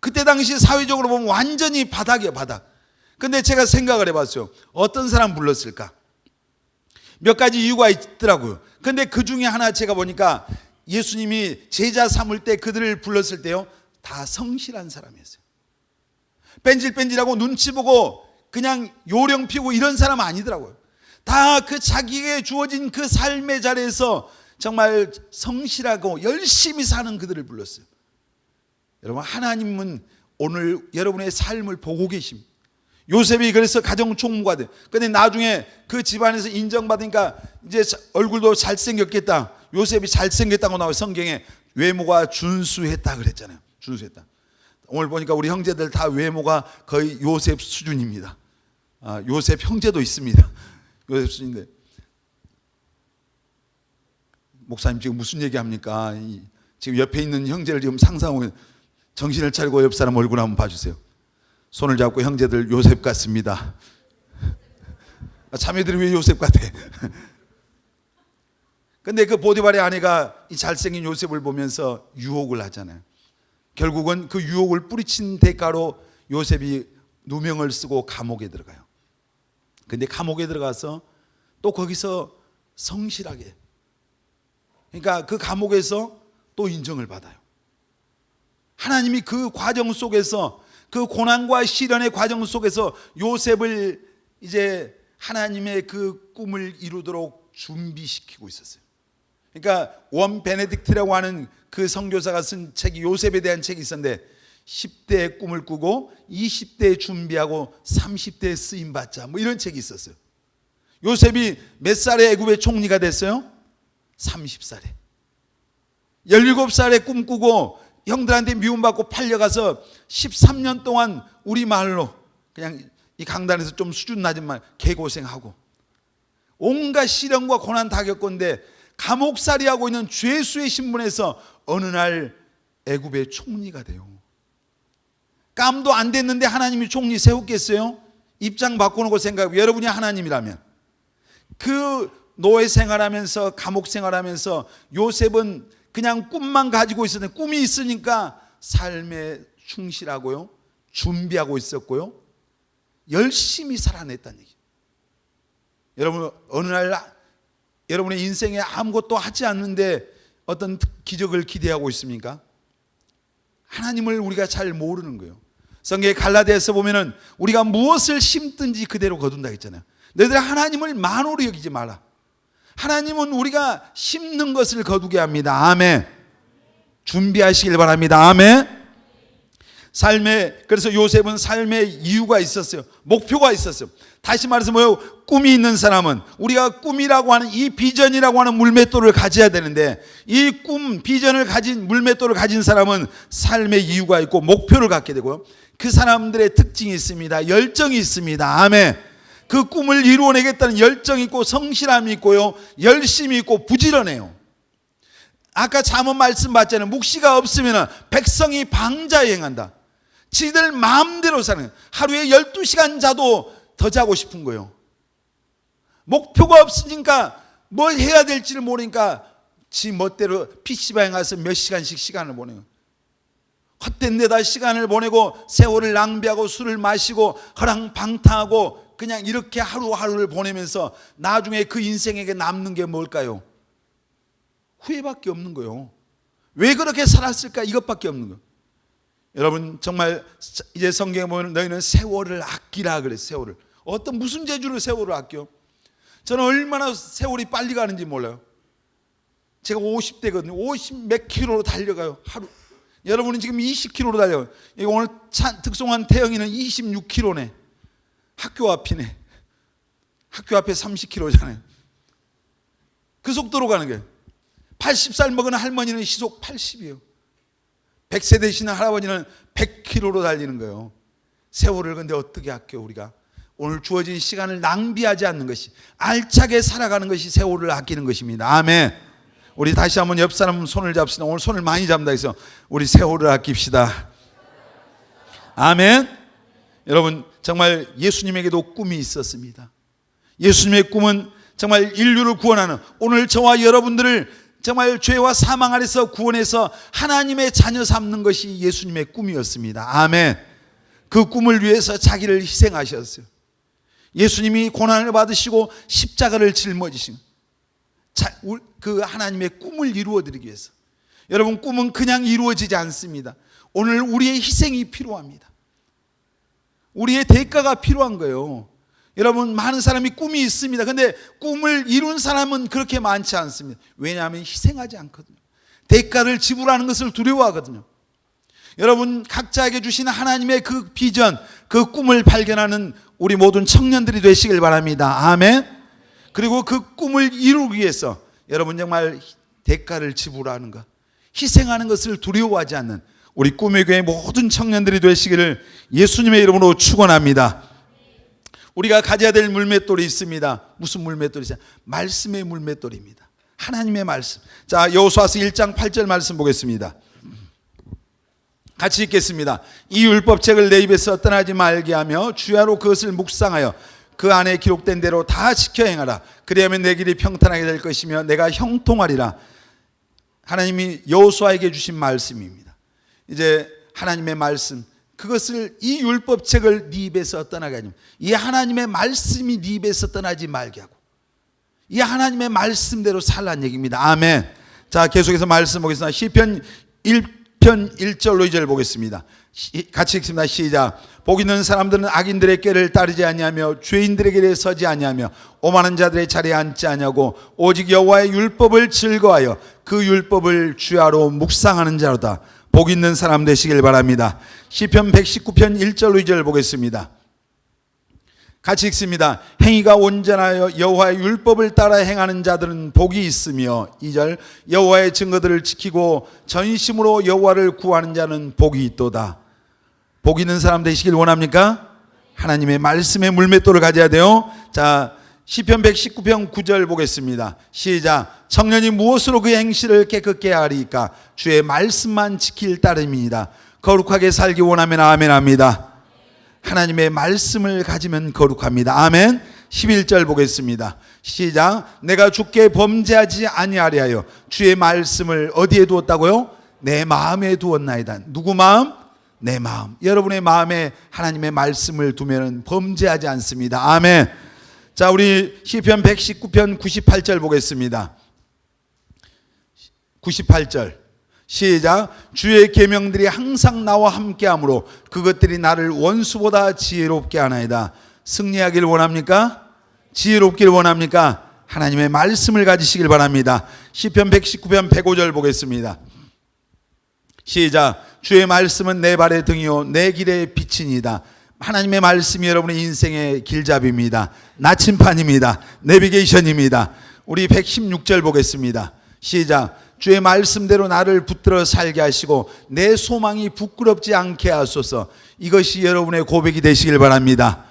그때 당시 사회적으로 보면 완전히 바닥이에요, 바닥. 근데 제가 생각을 해봤어요. 어떤 사람 불렀을까? 몇 가지 이유가 있더라고요. 근데 그 중에 하나 제가 보니까 예수님이 제자 삼을 때 그들을 불렀을 때요, 다 성실한 사람이었어요. 뺀질뺀질하고 눈치 보고 그냥 요령 피우고 이런 사람 아니더라고요. 다 그 자기에게 주어진 그 삶의 자리에서 정말 성실하고 열심히 사는 그들을 불렀어요. 여러분, 하나님은 오늘 여러분의 삶을 보고 계십니다. 요셉이 그래서 가정 총무가 돼요. 근데 나중에 그 집안에서 인정받으니까 이제 얼굴도 잘생겼겠다. 요셉이 잘생겼다고 나와요. 성경에 외모가 준수했다 그랬잖아요. 준수했다. 오늘 보니까 우리 형제들 다 외모가 거의 요셉 수준입니다. 요셉 형제도 있습니다. 요셉 수준인데, 목사님 지금 무슨 얘기합니까? 지금 옆에 있는 형제를 지금 상상하고 정신을 차리고 옆 사람 얼굴 한번 봐주세요. 손을 잡고 형제들 요셉 같습니다. 자매들이 왜 요셉 같아? 근데 그 보디발의 아내가 이 잘생긴 요셉을 보면서 유혹을 하잖아요. 결국은 그 유혹을 뿌리친 대가로 요셉이 누명을 쓰고 감옥에 들어가요. 근데 감옥에 들어가서 또 거기서 성실하게, 그러니까 그 감옥에서 또 인정을 받아요. 하나님이 그 과정 속에서, 그 고난과 시련의 과정 속에서 요셉을 이제 하나님의 그 꿈을 이루도록 준비시키고 있었어요. 그러니까 원 베네딕트라고 하는 그 선교사가 쓴 책이, 요셉에 대한 책이 있었는데, 10대에 꿈을 꾸고 20대에 준비하고 30대에 쓰임 받자, 뭐 이런 책이 있었어요. 요셉이 몇 살에 애굽의 총리가 됐어요? 30살에. 17살에 꿈꾸고 형들한테 미움받고 팔려가서 13년 동안 우리말로 그냥 이 강단에서 좀 수준 낮은 말, 개고생하고 온갖 시련과 고난 다 겪었는데 감옥살이하고 있는 죄수의 신분에서 어느 날 애굽의 총리가 돼요. 깜도 안 됐는데 하나님이 총리 세웠겠어요? 입장 바꿔놓고 생각해요. 여러분이 하나님이라면. 그 노예 생활하면서, 감옥 생활하면서 요셉은 그냥 꿈만 가지고 있었는데, 꿈이 있으니까 삶에 충실하고요, 준비하고 있었고요, 열심히 살아냈다는 얘기죠. 여러분, 어느 날 여러분의 인생에 아무것도 하지 않는데 어떤 기적을 기대하고 있습니까? 하나님을 우리가 잘 모르는 거예요. 성경의 갈라디아서 보면은 우리가 무엇을 심든지 그대로 거둔다 했잖아요. 너희들 하나님을 만으로 여기지 마라. 하나님은 우리가 심는 것을 거두게 합니다. 아멘. 준비하시길 바랍니다. 아멘. 그래서 요셉은 삶의 이유가 있었어요. 목표가 있었어요. 다시 말해서 뭐예요? 꿈이 있는 사람은, 우리가 꿈이라고 하는 이 비전이라고 하는 물맷돌을 가져야 되는데, 이 꿈, 비전을 가진 물맷돌을 가진 사람은 삶의 이유가 있고 목표를 갖게 되고요, 그 사람들의 특징이 있습니다. 열정이 있습니다. 아멘. 그 꿈을 이루어내겠다는 열정이 있고 성실함이 있고요, 열심이 있고 부지런해요. 아까 잠언 말씀 봤잖아요. 묵시가 없으면 백성이 방자에 행한다. 지들 마음대로 사는, 하루에 12시간 자도 더 자고 싶은 거예요. 목표가 없으니까 뭘 해야 될지를 모르니까 지 멋대로 PC방에 가서 몇 시간씩 시간을 보내요. 헛된 데다 시간을 보내고 세월을 낭비하고 술을 마시고 허랑방탕하고 그냥 이렇게 하루하루를 보내면서 나중에 그 인생에게 남는 게 뭘까요? 후회밖에 없는 거예요. 왜 그렇게 살았을까? 이것밖에 없는 거예요. 여러분 정말 이제 성경에 보면 너희는 세월을 아끼라 그랬어요. 세월을. 어떤 무슨 재주로 세월을 아껴? 저는 얼마나 세월이 빨리 가는지 몰라요. 제가 50대거든요. 50 몇 킬로로 달려가요. 하루. 여러분은 지금 20킬로로 달려가요. 오늘 특송한 태영이는 26킬로네. 학교 앞이네. 학교 앞에 30킬로잖아요. 그 속도로 가는 거예요. 80살 먹은 할머니는 시속 80이에요. 100세 되시는 할아버지는 100킬로로 달리는 거예요. 세월을 근데 어떻게 아껴 우리가? 오늘 주어진 시간을 낭비하지 않는 것이, 알차게 살아가는 것이 세월을 아끼는 것입니다. 아멘. 우리 다시 한번 옆 사람 손을 잡시다. 오늘 손을 많이 잡는다 해서 우리 세월을 아낍시다. 아멘. 여러분 정말 예수님에게도 꿈이 있었습니다. 예수님의 꿈은 정말 인류를 구원하는, 오늘 저와 여러분들을 정말 죄와 사망 아래서 구원해서 하나님의 자녀 삼는 것이 예수님의 꿈이었습니다. 아멘. 그 꿈을 위해서 자기를 희생하셨어요. 예수님이 고난을 받으시고 십자가를 짊어지신 그 하나님의 꿈을 이루어드리기 위해서. 여러분 꿈은 그냥 이루어지지 않습니다. 오늘 우리의 희생이 필요합니다. 우리의 대가가 필요한 거예요. 여러분 많은 사람이 꿈이 있습니다. 그런데 꿈을 이룬 사람은 그렇게 많지 않습니다. 왜냐하면 희생하지 않거든요. 대가를 지불하는 것을 두려워하거든요. 여러분 각자에게 주신 하나님의 그 비전, 그 꿈을 발견하는 우리 모든 청년들이 되시길 바랍니다. 아멘. 그리고 그 꿈을 이루기 위해서 여러분 정말 대가를 지불하는 것, 희생하는 것을 두려워하지 않는 우리 꿈의 교회 모든 청년들이 되시기를 예수님의 이름으로 축원합니다. 우리가 가져야 될 물맷돌이 있습니다. 무슨 물맷돌이죠? 말씀의 물맷돌입니다. 하나님의 말씀. 자, 여호수아서 1장 8절 말씀 보겠습니다. 같이 읽겠습니다. 이 율법책을 내 입에서 떠나지 말게 하며 주야로 그것을 묵상하여 그 안에 기록된 대로 다 지켜 행하라. 그리하면 내 길이 평탄하게 될 것이며 내가 형통하리라. 하나님이 여호수아에게 주신 말씀입니다. 이제 하나님의 말씀, 그것을, 이 율법책을 네 입에서 떠나게 하니, 이 하나님의 말씀이 네 입에서 떠나지 말게 하고 이 하나님의 말씀대로 살라는 얘기입니다. 아멘. 자, 계속해서 말씀 보겠습니다. 시편 1편 1절로 2절 보겠습니다. 같이 읽습니다. 시작. 복 있는 사람들은 악인들의 꾀를 따르지 아니하며 죄인들의 길에 서지 아니하며 오만한 자들의 자리에 앉지 아니하고 오직 여호와의 율법을 즐거워하여 그 율법을 주야로 묵상하는 자로다. 복 있는 사람 되시길 바랍니다. 시편 119편 1절로 2절 보겠습니다. 같이 읽습니다. 행위가 온전하여 여호와의 율법을 따라 행하는 자들은 복이 있으며 2절 여호와의 증거들을 지키고 전심으로 여호와를 구하는 자는 복이 있도다. 복 있는 사람 되시길 원합니까? 하나님의 말씀의 물맷돌을 가져야 돼요. 자, 시편 119편 9절 보겠습니다. 시작. 청년이 무엇으로 그 행실을 깨끗게 하리까? 주의 말씀만 지킬 따름이니라. 거룩하게 살기 원하면 아멘 합니다. 하나님의 말씀을 가지면 거룩합니다. 아멘. 11절 보겠습니다. 시작. 내가 주께 범죄하지 아니하리 하여 주의 말씀을 어디에 두었다고요? 내 마음에 두었나이다. 누구 마음? 내 마음. 여러분의 마음에 하나님의 말씀을 두면 범죄하지 않습니다. 아멘. 자, 우리 시편 119편 98절 보겠습니다. 98절 시작. 주의 계명들이 항상 나와 함께하므로 그것들이 나를 원수보다 지혜롭게 하나이다. 승리하길 원합니까? 지혜롭길 원합니까? 하나님의 말씀을 가지시길 바랍니다. 시편 119편 105절 보겠습니다. 시작. 주의 말씀은 내 발의 등이요 내 길의 빛이니이다. 하나님의 말씀이 여러분의 인생의 길잡이입니다. 나침판입니다. 내비게이션입니다. 우리 116절 보겠습니다. 시작. 주의 말씀대로 나를 붙들어 살게 하시고 내 소망이 부끄럽지 않게 하소서. 이것이 여러분의 고백이 되시길 바랍니다.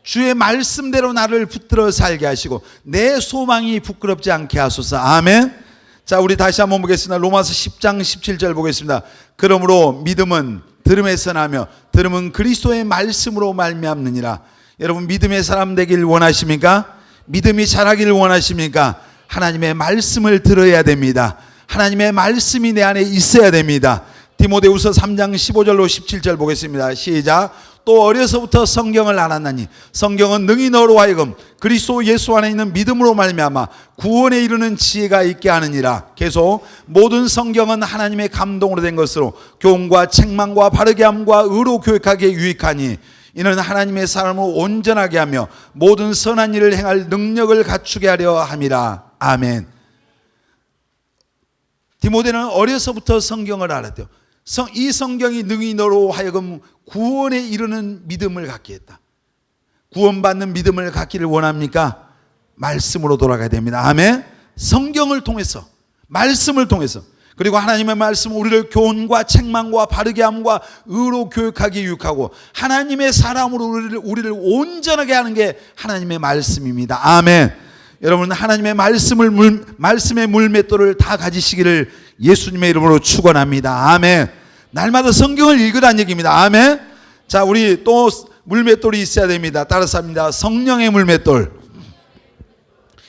주의 말씀대로 나를 붙들어 살게 하시고 내 소망이 부끄럽지 않게 하소서. 아멘. 자, 우리 다시 한번 보겠습니다. 로마서 10장 17절 보겠습니다. 그러므로 믿음은 들음에서 나며 들음은 그리스도의 말씀으로 말미암느니라. 여러분 믿음의 사람 되길 원하십니까? 믿음이 자라기를 원하십니까? 하나님의 말씀을 들어야 됩니다. 하나님의 말씀이 내 안에 있어야 됩니다. 디모데후서 3장 15절로 17절 보겠습니다. 시작. 또 어려서부터 성경을 알았나니 성경은 능히 너로 하여금 그리스도 예수 안에 있는 믿음으로 말미암아 구원에 이르는 지혜가 있게 하느니라. 계속 모든 성경은 하나님의 감동으로 된 것으로 교훈과 책망과 바르게 함과 의로 교육하기에 유익하니 이는 하나님의 사람을 온전하게 하며 모든 선한 일을 행할 능력을 갖추게 하려 함이라. 아멘. 디모데는 어려서부터 성경을 알았대요. 이 성경이 능히 너로 하여금 구원에 이르는 믿음을 갖게 했다. 구원받는 믿음을 갖기를 원합니까? 말씀으로 돌아가야 됩니다. 아멘. 성경을 통해서, 말씀을 통해서, 그리고 하나님의 말씀은 우리를 교훈과 책망과 바르게 함과 의로 교육하기 유익하고 하나님의 사람으로 우리를 온전하게 하는 게 하나님의 말씀입니다. 아멘. 여러분, 하나님의 말씀의 물맷돌을 다 가지시기를 예수님의 이름으로 축원합니다. 아멘. 날마다 성경을 읽으라는 얘기입니다. 아멘. 자, 우리 또 물맷돌이 있어야 됩니다. 따라서 합니다. 성령의 물맷돌.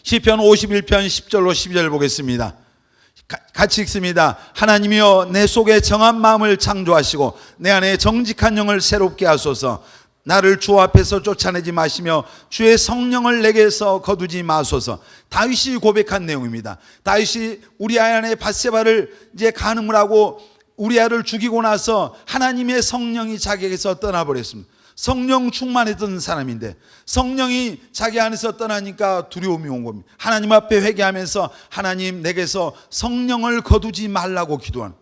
시편 51편 10절로 12절 보겠습니다. 같이 읽습니다. 하나님이여 내 속에 정한 마음을 창조하시고 내 안에 정직한 영을 새롭게 하소서. 나를 주 앞에서 쫓아내지 마시며 주의 성령을 내게서 거두지 마소서. 다윗이 고백한 내용입니다. 다윗이 우리아 안에 밧세바를 이제 간음을 하고 우리아를 죽이고 나서 하나님의 성령이 자기에게서 떠나버렸습니다. 성령 충만했던 사람인데 성령이 자기 안에서 떠나니까 두려움이 온 겁니다. 하나님 앞에 회개하면서 하나님 내게서 성령을 거두지 말라고 기도하는.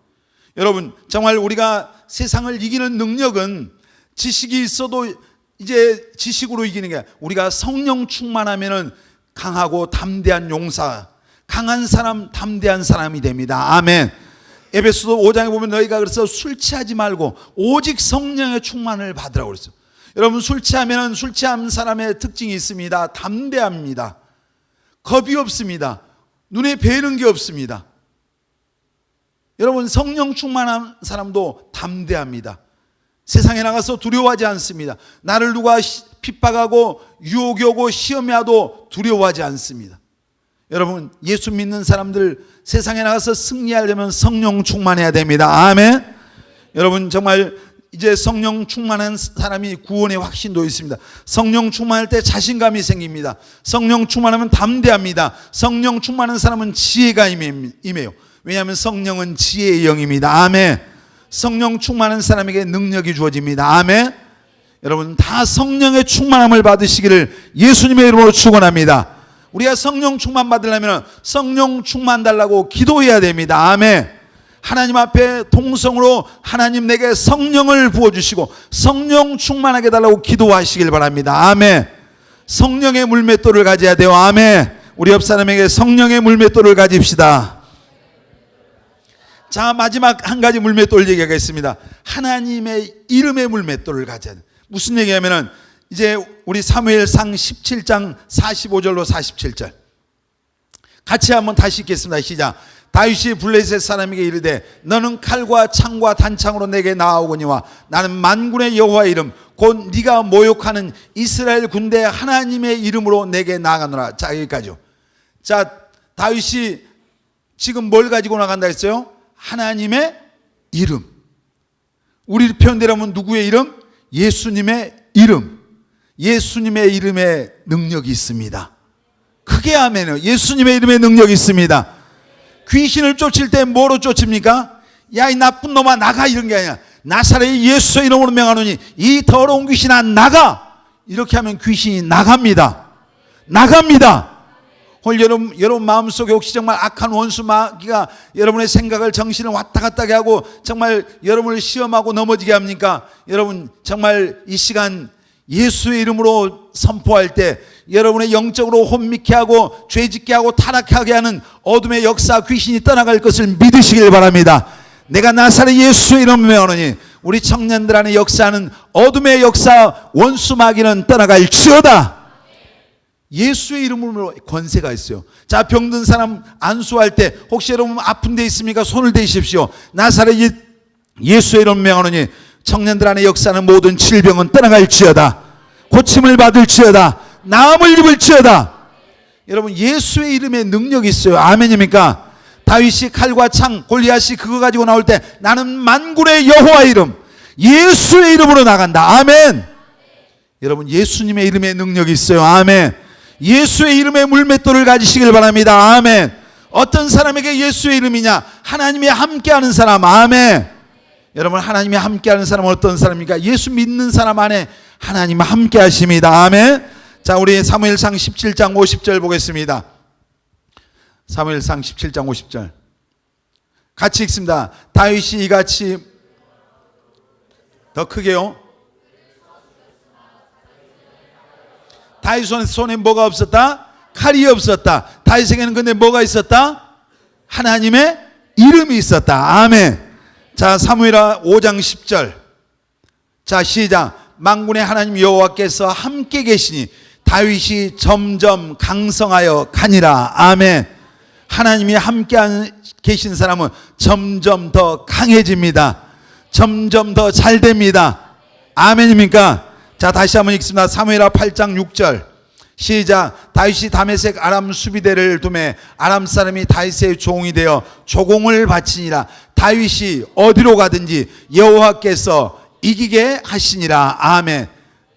여러분, 정말 우리가 세상을 이기는 능력은 지식이 있어도 이제 지식으로 이기는 게 아니라 우리가 성령 충만하면은 강하고 담대한 용사, 강한 사람, 담대한 사람이 됩니다. 아멘. 에베소서 5장에 보면 너희가 그래서 술 취하지 말고 오직 성령의 충만을 받으라고 그랬어요. 여러분, 술 취하면은 술 취한 사람의 특징이 있습니다. 담대합니다. 겁이 없습니다. 눈에 뵈는 게 없습니다. 여러분, 성령 충만한 사람도 담대합니다. 세상에 나가서 두려워하지 않습니다. 나를 누가 핍박하고 유혹이 오고 시험이 와도 두려워하지 않습니다. 여러분, 예수 믿는 사람들 세상에 나가서 승리하려면 성령 충만해야 됩니다. 아멘. 여러분, 정말 이제 성령 충만한 사람이 구원의 확신도 있습니다. 성령 충만할 때 자신감이 생깁니다. 성령 충만하면 담대합니다. 성령 충만한 사람은 지혜가 임해요. 왜냐하면 성령은 지혜의 영입니다. 아멘. 성령 충만한 사람에게 능력이 주어집니다. 아멘. 여러분, 다 성령의 충만함을 받으시기를 예수님의 이름으로 축원합니다. 우리가 성령 충만 받으려면 성령 충만 달라고 기도해야 됩니다. 아멘. 하나님 앞에 통성으로 하나님 내게 성령을 부어주시고 성령 충만하게 달라고 기도하시길 바랍니다. 아멘. 성령의 물맷돌을 가져야 돼요. 아멘. 우리 옆 사람에게 성령의 물맷돌을 가집시다. 자, 마지막 한 가지 물맷돌 얘기하겠습니다. 하나님의 이름의 물맷돌을 가져야 돼요. 무슨 얘기냐면은 이제 우리 사무엘상 17장 45절로 47절 같이 한번 다시 읽겠습니다. 시작. 다윗이 블레셋 사람에게 이르되 너는 칼과 창과 단창으로 내게 나아오거니와 나는 만군의 여호와의 이름 곧 네가 모욕하는 이스라엘 군대 하나님의 이름으로 내게 나아가노라. 자, 여기까지요. 자, 다윗이 지금 뭘 가지고 나간다 했어요? 하나님의 이름. 우리 표현대로 하면 누구의 이름? 예수님의 이름. 예수님의 이름에 능력이 있습니다. 크게 하면요, 예수님의 이름에 능력이 있습니다. 귀신을 쫓을 때 뭐로 쫓습니까? 야, 이 나쁜 놈아 나가, 이런 게 아니라 나사렛 예수의 이름으로 명하노니 이 더러운 귀신아 나가. 이렇게 하면 귀신이 나갑니다. 나갑니다. 여러분 마음속에 혹시 정말 악한 원수 마귀가 여러분의 생각을, 정신을 왔다 갔다 하게 하고 정말 여러분을 시험하고 넘어지게 합니까? 여러분, 정말 이 시간 예수의 이름으로 선포할 때 여러분의 영적으로 혼미케 하고 죄짓게 하고 타락하게 하는 어둠의 역사, 귀신이 떠나갈 것을 믿으시길 바랍니다. 내가 나사렛 예수의 이름을 명하노니 우리 청년들 안에 역사하는 어둠의 역사, 원수 마귀는 떠나갈지어다. 예수의 이름으로 권세가 있어요. 자, 병든 사람 안수할 때 혹시 여러분 아픈 데 있습니까? 손을 대십시오. 나사렛 예수의 이름 명하노니 청년들 안에 역사하는 모든 질병은 떠나갈지어다. 고침을 받을지어다. 나음을 입을지어다. 여러분, 예수의 이름에 능력이 있어요. 아멘입니까? 다윗이 칼과 창, 골리앗이 그거 가지고 나올 때 나는 만군의 여호와의 이름, 예수의 이름으로 나간다. 아멘. 여러분, 예수님의 이름에 능력이 있어요. 아멘. 예수의 이름의 물맷돌을 가지시길 바랍니다. 아멘. 어떤 사람에게 예수의 이름이냐? 하나님이 함께하는 사람. 아멘. 여러분, 하나님이 함께하는 사람은 어떤 사람입니까? 예수 믿는 사람 안에 하나님 함께하십니다. 아멘. 자, 우리 사무엘상 17장 50절 보겠습니다. 사무엘상 17장 50절 같이 읽습니다. 다윗이 이같이 더 크게요. 다윗 손에 뭐가 없었다? 칼이 없었다. 다윗에게는 근데 뭐가 있었다? 하나님의 이름이 있었다. 아멘. 자, 사무엘하 5장 10절. 자, 시작. 만군의 하나님 여호와께서 함께 계시니 다윗이 점점 강성하여 가니라. 아멘. 하나님이 함께 계신 사람은 점점 더 강해집니다. 점점 더 잘 됩니다. 아멘입니까? 자, 다시 한번 읽습니다. 사무엘하 8장 6절. 시작. 다윗이 다메섹 아람 수비대를 두매 아람 사람이 다윗의 종이 되어 조공을 바치니라. 다윗이 어디로 가든지 여호와께서 이기게 하시니라. 아멘.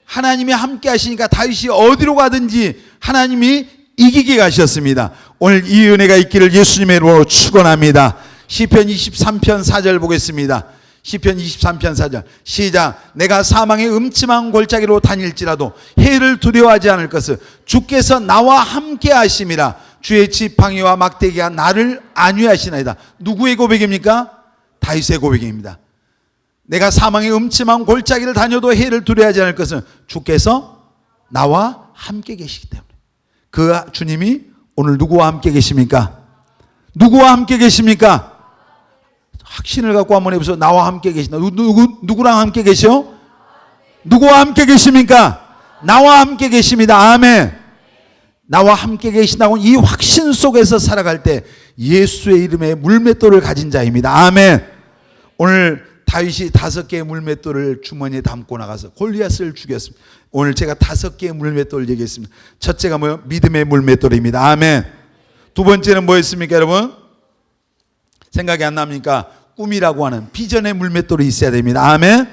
하나님이 함께 하시니까 다윗이 어디로 가든지 하나님이 이기게 하셨습니다. 오늘 이 은혜가 있기를 예수님의 이름으로 축원합니다. 시편 23편 4절 보겠습니다. 시편 23편 4절 시작. 내가 사망의 음침한 골짜기로 다닐지라도 해를 두려워하지 않을 것을 주께서 나와 함께 하심이라. 주의 지팡이와 막대기가 나를 안위하시나이다. 누구의 고백입니까? 다윗의 고백입니다. 내가 사망의 음침한 골짜기를 다녀도 해를 두려워하지 않을 것은 주께서 나와 함께 계시기 때문에. 그 주님이 오늘 누구와 함께 계십니까? 누구와 함께 계십니까? 확신을 갖고 한번 해보세요. 나와 함께 계신다. 누구랑 함께 계셔? 누구와 함께 계십니까? 나와 함께 계십니다. 아멘. 나와 함께 계신다고 이 확신 속에서 살아갈 때 예수의 이름에 물맷돌을 가진 자입니다. 아멘. 오늘 다윗이 5개의 물맷돌을 주머니에 담고 나가서 골리앗을 죽였습니다. 오늘 제가 5개의 물맷돌을 얘기했습니다. 첫째가 뭐예요? 믿음의 물맷돌입니다. 아멘. 두 번째는 뭐였습니까, 여러분? 생각이 안 납니까? 꿈이라고 하는 비전의 물맷돌이 있어야 됩니다. 아멘.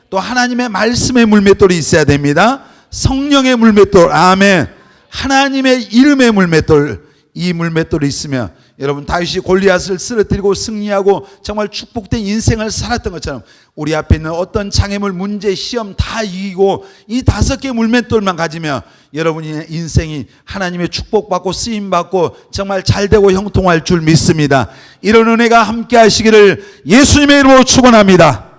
또 하나님의 말씀의 물맷돌이 있어야 됩니다. 성령의 물맷돌. 아멘. 하나님의 이름의 물맷돌. 이 물맷돌이 있으면 여러분, 다윗이 골리앗을 쓰러뜨리고 승리하고 정말 축복된 인생을 살았던 것처럼 우리 앞에 있는 어떤 장애물, 문제, 시험 다 이기고 이 5개의 물맷돌만 가지면 여러분의 인생이 하나님의 축복받고 쓰임받고 정말 잘되고 형통할 줄 믿습니다. 이런 은혜가 함께 하시기를 예수님의 이름으로 축원합니다.